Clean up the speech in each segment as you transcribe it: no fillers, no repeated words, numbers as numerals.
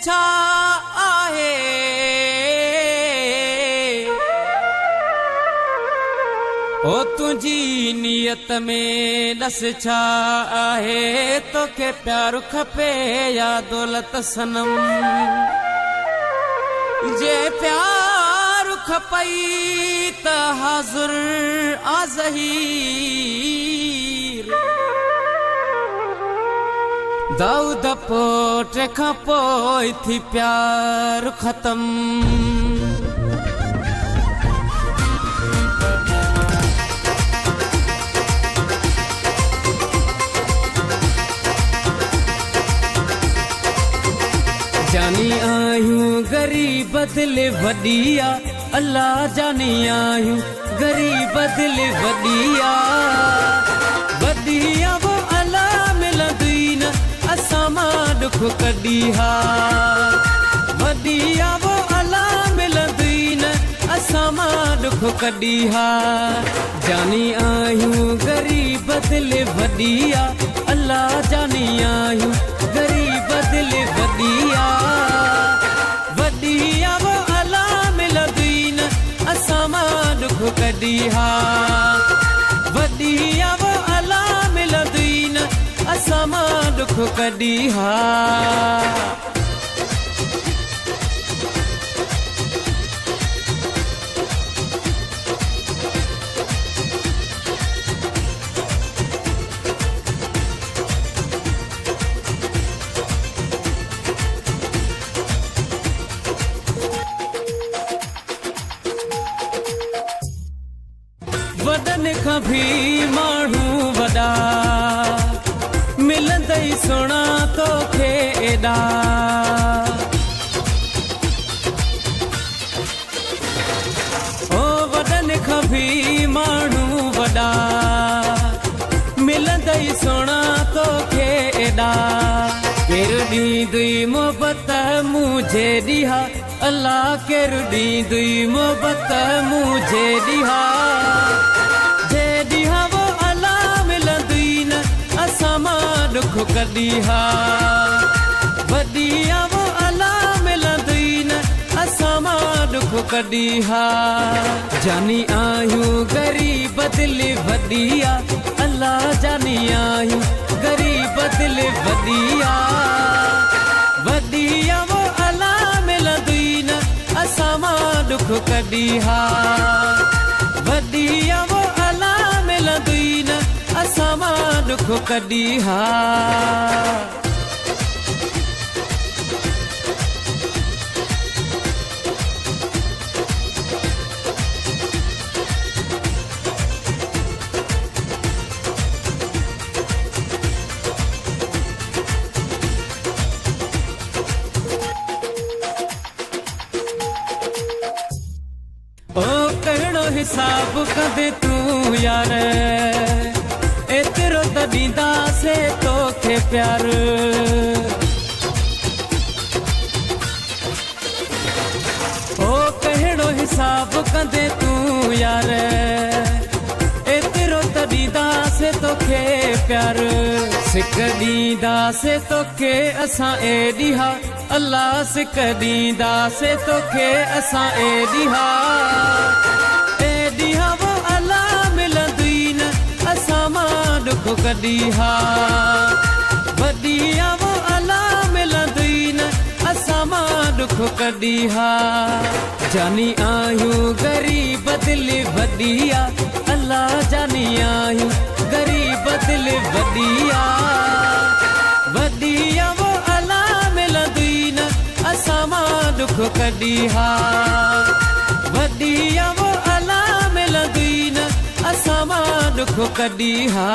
छा आहे ओ तुझी नियत में दस छा आहे तोखे प्यार खपे या दौलत सनम जे प्यार खपई त हाज़ुर आ ज़हीर दाऊद पोट खां पोइ थी प्यार ख़तम जानी आयूं गरीब दिल वडिया अल्लाह जानी आयूं गरीब दिल वडिया वडिया वो अल्लाह मिलंदी न असां मां दुख कढी हा वडिया वो अल्लाह मिलंदी न असां मां दुख कढी हा जानी आयूं गरीब दिल वडिया अल्लाह जानी आयूं गरीब दिल वडिया वडिया वो अल्लाह मिलंदी न असां मां दुख कढी हा वडिया वो अल्लाह मिलंदी न असां मां दुख कढी हा वडन खां भी माण्हू वॾा मिलंदई सुणा तोखे एॾा ओ वडन खां भी माण्हू वॾा मिलंदई सुणा तोखे एॾा केरु ॾींदुई मोहबत मुझे ॾिहा अल्लाह केरु ॾींदुई मोहबत मुझे ॾिहा जे ॾिहा वो अल्लाह मिलंदी न असां मां दुख कढी हा वडिया वो अल्लाह मिलंदी न असां मां दुख कढी हा जानी आयूं गरीब दिल वडिया अल्लाह जानी आयूं गरीब दिल वडिया वडिया वो अल्लाह मिलंदी न असां मां दुख कढी हा वडिया वो अल्लाह मिलंदी न असां मां दुख कढी हा ओ कहिड़ो हिसाब कंदे तूं यार एतिरो त ॾींदासे तोखे प्यार ओ कहिड़ो हिसाब कंदे तूं यार एतिरो त ॾींदासे तोखे प्यार सिक ॾींदासे तोखे असां एॾी हा अल्लाह सिक ॾींदासे तोखे असां एॾी हा एॾी हा वो अल्लाह मिलंदी न असां मां दुख कढी हा वडिया वो अल्लाह मिलंदी न असां मां दुख कढी हा जानी आयूं गरीब दिल वडिया अल्लाह जानी आयूं गरीब दिल वडिया वडिया वो अल्लाह मिलंदी न असां मां दुख कढी हा वडिया वो अल्लाह मिलंदी न असां मां दुख कढी हा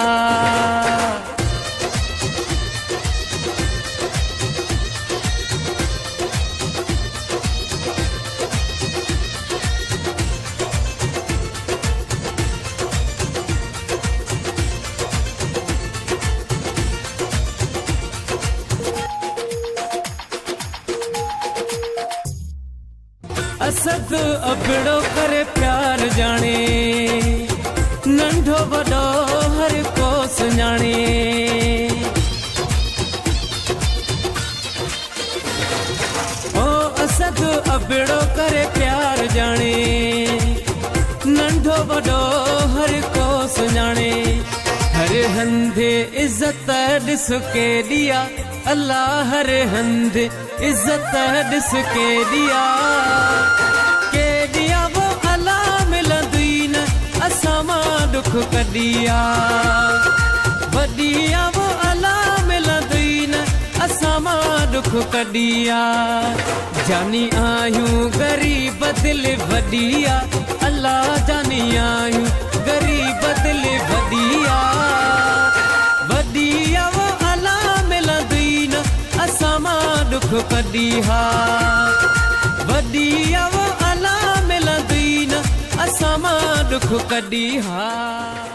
असद अबड़ो करे प्यार जाने नंढो वॾो हर को सुञाणे ॿुध अबिड़ो करे प्यार जाने नंढो वॾो हर को सुञाणे हर हंधि इज़त ॾिस केॾी आहे अल्लाह हर हंधि इज़त ॾिस केॾी आहे केॾी आहे वो अल्लाह मिलंदी न असां मां ॾुख कढी आहे वॾी आहे वो अल्लाह मिलंदी न असां मां ॾुख कढी आहे जानी आहियूं ग़रीब दिलि वॾी आहे अल्लाह जानी आहियूं ग़रीब दिलि वॾी आहे वॾी आहे वो अल्लाह मिलंदी न असां मां ॾुख कढी आहे वॾी आहे वो अल्लाह मिलंदी न असां मां ॾुख कढी आहे